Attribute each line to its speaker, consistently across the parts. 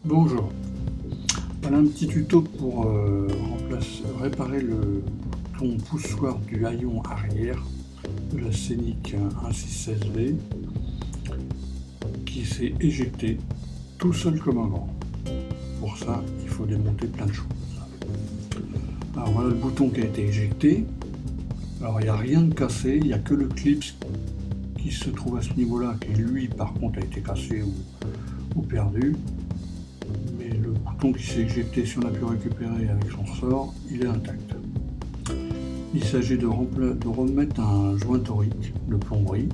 Speaker 1: Bonjour, voilà un petit tuto pour réparer le bouton poussoir du haillon arrière de la Scénic 1.6.16V qui s'est éjecté tout seul comme un grand. Pour ça, il faut démonter plein de choses. Alors voilà le bouton qui a été éjecté. Alors il n'y a rien de cassé, il n'y a que le clip qui se trouve à ce niveau-là, qui lui par contre a été cassé ou perdu. Mais le bouton qui s'est éjecté, si on a pu récupérer avec son ressort, il est intact. Il s'agit de remettre un joint torique de plomberie.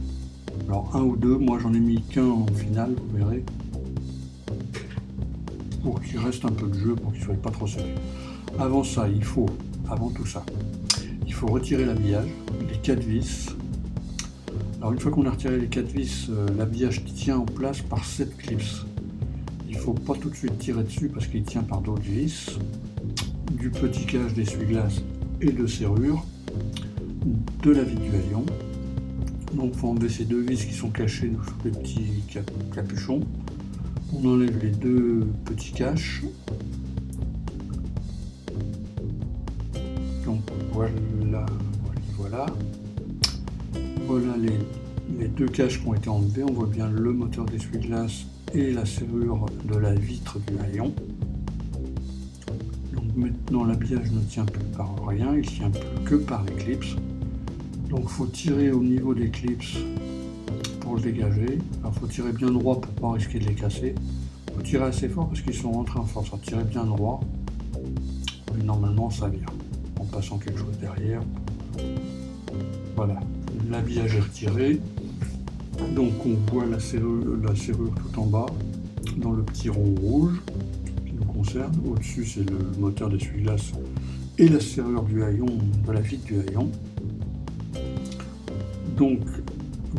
Speaker 1: Alors un ou deux, moi j'en ai mis qu'un en finale, vous verrez, pour qu'il reste un peu de jeu, pour qu'il ne soit pas trop serré. Avant ça, avant tout ça, il faut retirer l'habillage, les 4 vis. Alors une fois qu'on a retiré les 4 vis, l'habillage tient en place par 7 clips. Il ne faut pas tout de suite tirer dessus parce qu'il tient par d'autres vis, du petit cage d'essuie-glace et de serrure, de la vitre du haillon. Donc il faut enlever ces deux vis qui sont cachées sous les petits capuchons. On enlève les deux petits caches. Donc voilà. Voilà les deux caches qui ont été enlevées. On voit bien le moteur d'essuie-glace et la serrure de la vitre du haillon. Donc maintenant l'habillage ne tient plus par rien, il tient plus que par les clips. Donc il faut tirer au niveau des clips pour le dégager. Alors il faut tirer bien droit pour ne pas risquer de les casser. Il faut tirer assez fort parce qu'ils sont rentrés en force. Alors tirer bien droit, mais normalement ça vient. En passant quelque chose derrière. Voilà, l'habillage est retiré. Donc on voit la serrure tout en bas, dans le petit rond rouge qui nous concerne. Au-dessus c'est le moteur d'essuie-glace et la serrure du haillon, de la vitre du haillon. Donc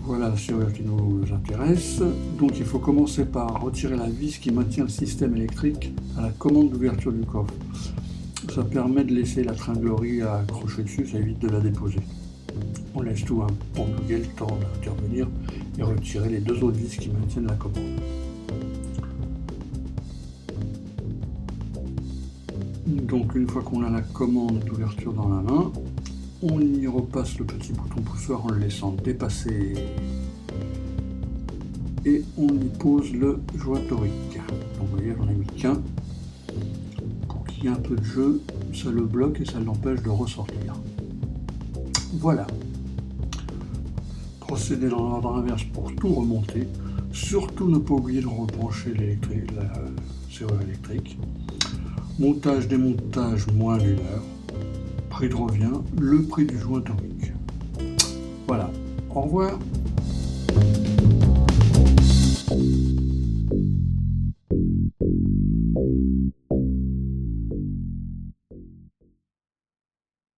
Speaker 1: voilà la serrure qui nous intéresse. Donc il faut commencer par retirer la vis qui maintient le système électrique à la commande d'ouverture du coffre. Ça permet de laisser la tringlerie à accrocher dessus, ça évite de la déposer. On laisse tout pour plugger le temps d'intervenir et retirer les deux autres vis qui maintiennent la commande. Donc une fois qu'on a la commande d'ouverture dans la main, on y repasse le petit bouton poussoir en le laissant dépasser et on y pose le joint torique. Donc vous voyez, j'en ai mis qu'un. Pour qu'il y ait un peu de jeu, ça le bloque et ça l'empêche de ressortir. Voilà. Procéder dans l'ordre inverse pour tout remonter. Surtout ne pas oublier de rebrancher la serrure électrique. Montage, démontage, moins d'1 heure. Prix de revient, le prix du joint torique. Voilà. Au revoir.